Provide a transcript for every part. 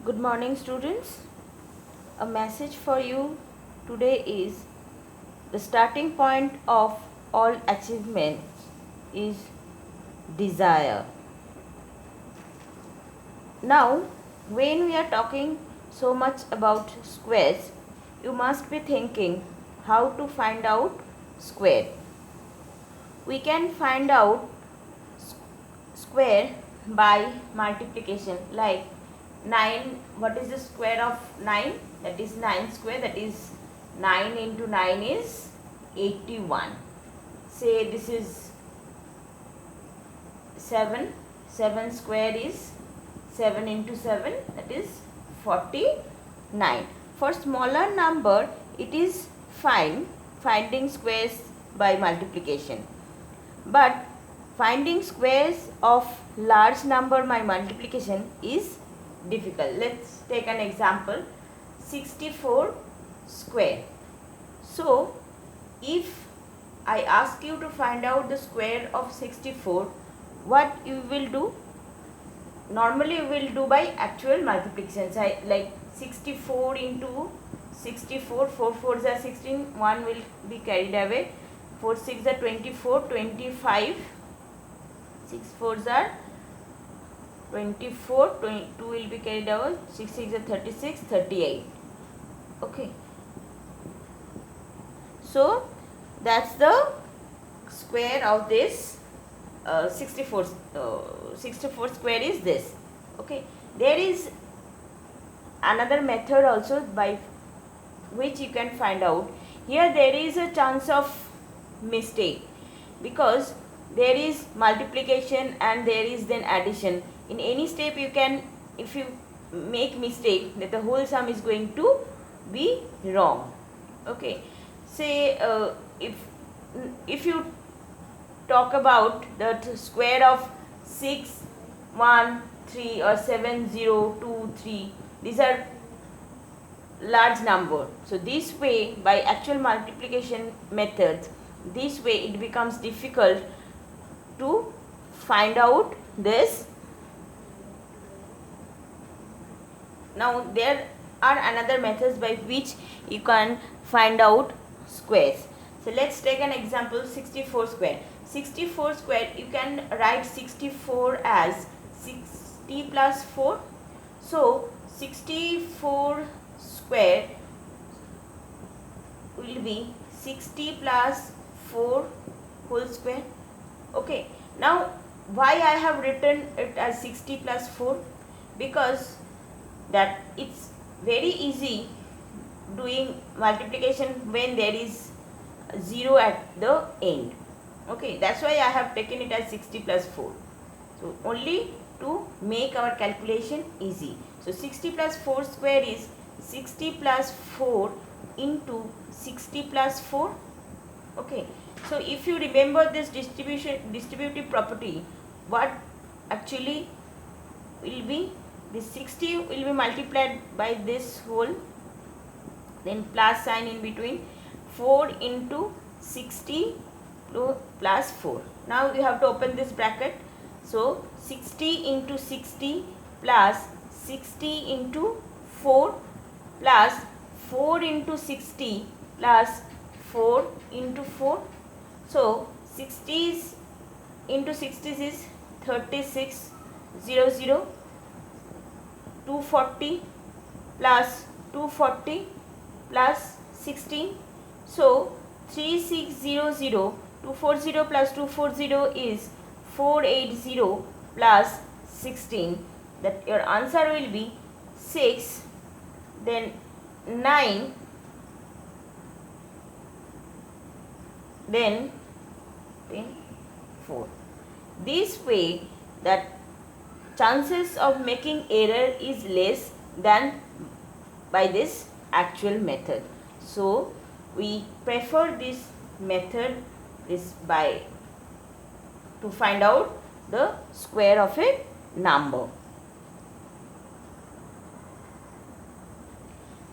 Good morning, students. A message for you today is the starting point of all achievement is desire. Now, when we are talking so much about squares, you must be thinking how to find out square. We can find out square by multiplication, like 9. What is the square of 9? That is 9 square, that is 9 into 9 is 81. Say this is 7. 7 square is 7 into 7, that is 49. For smaller number, it is fine finding squares by multiplication, but finding squares of large number by multiplication is difficult. Let's take an example. 64 square. So if I ask you to find out the square of 64, what you will do? Normally you will do by actual multiplications. Like 64 into 64, 4 4s are 16, 1 will be carried away, 4 6 are 24, 25, 6 4s are 24, 2 will be carried over, 6 6 are 36, 38. Okay. So that's the square of this 64 square is this. Okay. There is another method also by which you can find out. Here there is a chance of mistake because there is multiplication and there is then addition. In any step you can, if you make mistake, that the whole sum is going to be wrong. Okay. Say if you talk about the square of 6 1 3 or 7 0 2 3, these are large number. So this way, by actual multiplication methods, this way it becomes difficult to find out this. Now there are another methods by which you can find out squares. So let's take an example. 64 square. 64 square, you can write 64 as 60 plus 4. So 64 square will be 60 plus 4 whole square. Okay. Now why I have written it as 60 plus 4? Because that it's very easy doing multiplication when there is 0 at the end. Okay, that's why I have taken it as 60 plus 4. So only to make our calculation easy. So 60 plus 4 square is 60 plus 4 into 60 plus 4. Okay, so if you remember this distributive property, what actually will be, this 60 will be multiplied by this whole, then plus sign in between, 4 into 60 plus 4. Now you have to open this bracket. So 60 into 60 plus 60 into 4 plus 4 into 60 plus 4 into 4. So 60 into 60 is 3600. 240 plus 240 plus 16. So 3600, 240 plus 240 is 480 plus 16. That your answer will be 6, then 9, then 4. This way, that chances of making error is less than by this actual method. So we prefer this method is by to find out the square of a number.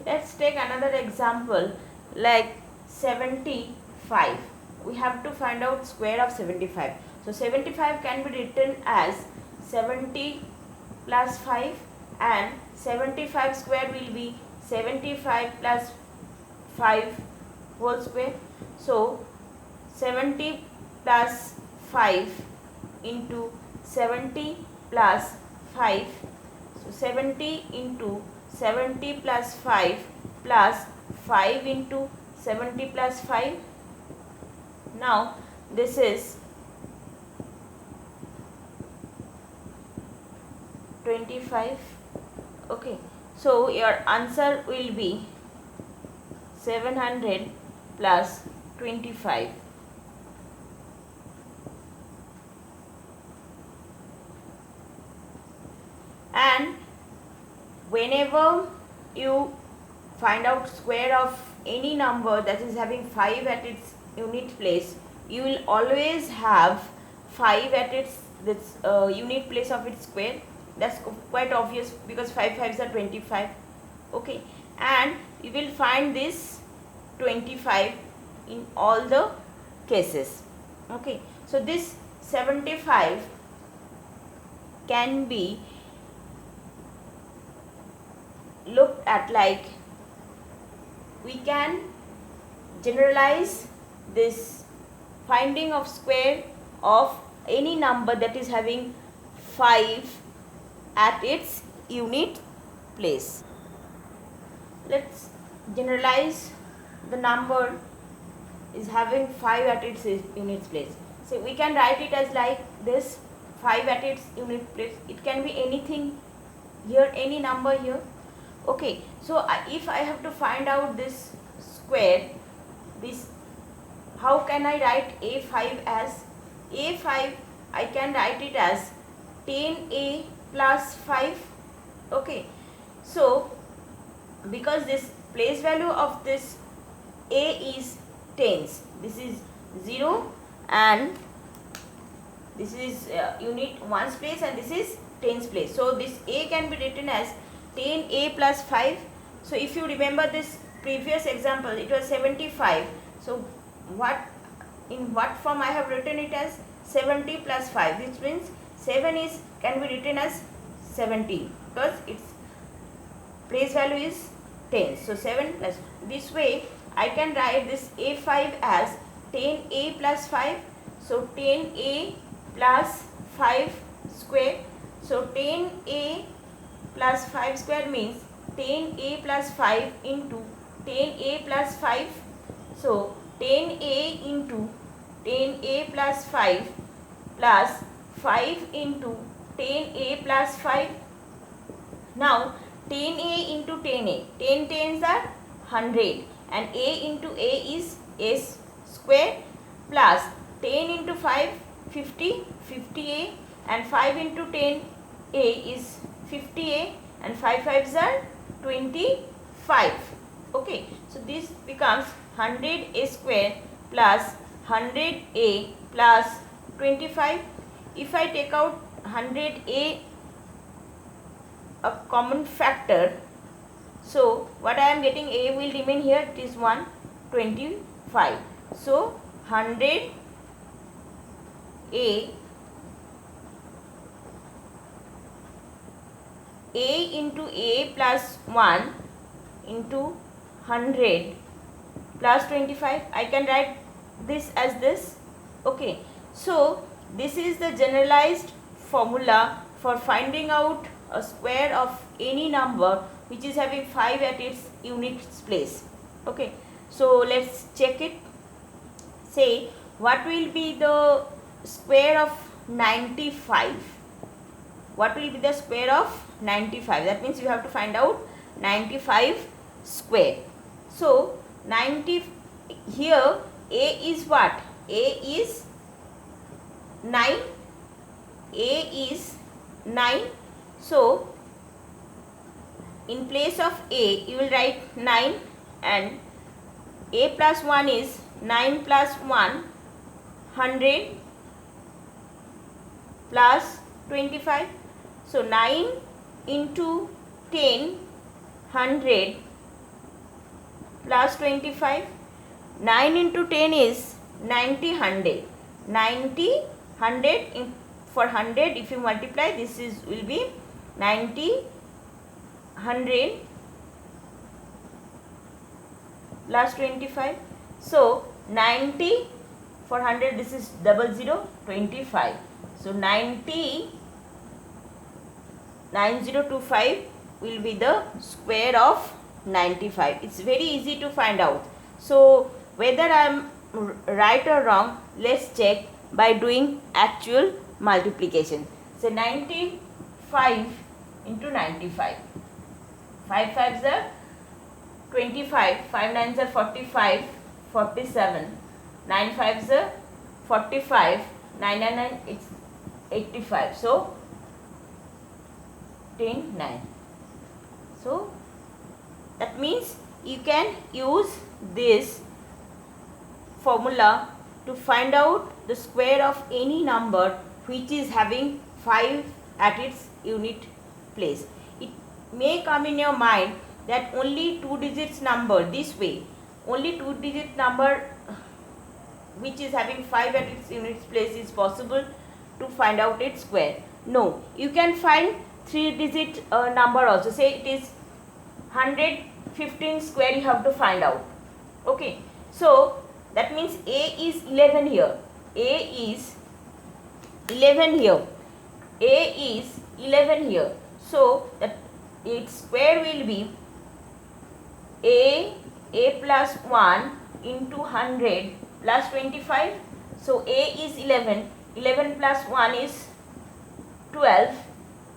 Let's take another example, like 75. We have to find out square of 75. So 75 can be written as 70 plus 5 and 75 square will be 75 plus 5 whole square. So 70 plus 5 into 70 plus 5. So 70 into 70 plus 5 plus 5 into 70 plus 5. Now this is 25. Okay, so your answer will be 700 plus 25. And whenever you find out square of any number that is having 5 at its unit place, you will always have 5 at its unit place of its square. That's quite obvious because 5 5s are 25. Okay, and you will find this 25 in all the cases. Okay, so this 75 can be looked at like, we can generalize this finding of square of any number that is having 5 at its unit place. Let's generalize the number is having 5 at its unit place. So we can write it as like this, 5 at its unit place. It can be anything here, any number here. Okay, so if I have to find out this square, this, how can I write A5 as? A5 I can write it as 10A plus 5. Okay, so because this place value of this A is tens, this is 0 and this is unit ones place and this is tens place. So this A can be written as 10A plus 5. So if you remember this previous example, it was 75. So in what form I have written it as 70 plus 5, which means 7 can be written as 17 because its place value is 10. So 7 plus, this way I can write this A5 as 10A plus 5. So 10A plus 5 square. So 10A plus 5 square means 10A plus 5 into 10A plus 5. So 10A into 10A plus 5 plus 5 into 10A plus 5. Now 10A into 10A, 10 tens are 100 and A into A is S square plus 10 into 5, 50, 50A and 5 into 10A is 50A and 5 5s are 25. Okay, so this becomes 100A square plus 100A plus 25. If I take out 100A a common factor, so what I am getting, A will remain here, it is 125. So 100A into A plus 1 into 100 plus 25. I can write this as this. Okay, so this is the generalized formula for finding out a square of any number which is having 5 at its unit place. Okay, so let's check it. Say, what will be the square of 95? What will be the square of 95? That means you have to find out 95 square. So 90, here A is what? A is 9. A is 9. So in place of A you will write 9 and A plus 1 is 9 plus 1, 100 plus 25. So 9 into 10, 100 plus 25. 9 into 10 is 90, 100. 90, 100 for 100 if you multiply, this is will be 90 100 plus 25. So 90 for 100, this is 00, 25. So 9025 will be the square of 95. It's very easy to find out. So whether I am right or wrong, let's check by doing actual multiplication. So 95 into 95. 5 5s are 25, 5 9s are 45, 47, 9 5s are 45, 9 and 9 it's 85. So 10 9. So that means you can use this formula to find out the square of any number which is having 5 at its unit place. It may come in your mind that only 2 digits number, this way, only 2 digit number which is having 5 at its unit place is possible to find out its square. No, you can find 3 digit number also. Say it is 115 square, you have to find out. Okay, so that means A is 11 here. A is 11 here. A is 11 here. So that its square will be A plus 1 into 100 plus 25. So A is 11. 11 plus 1 is 12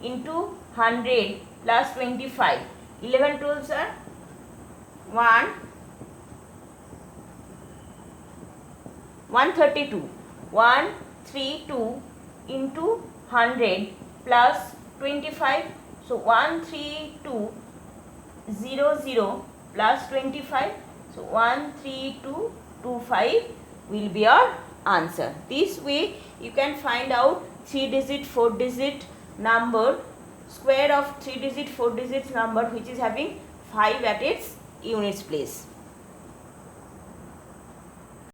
into 100 plus 25. 11 12s are 132. 132 into 100 plus 25. So 13200 plus 25. So 13225 will be our answer. This way you can find out 3 digit, 4 digit number, square of 3 digit, 4 digit number which is having 5 at its units place.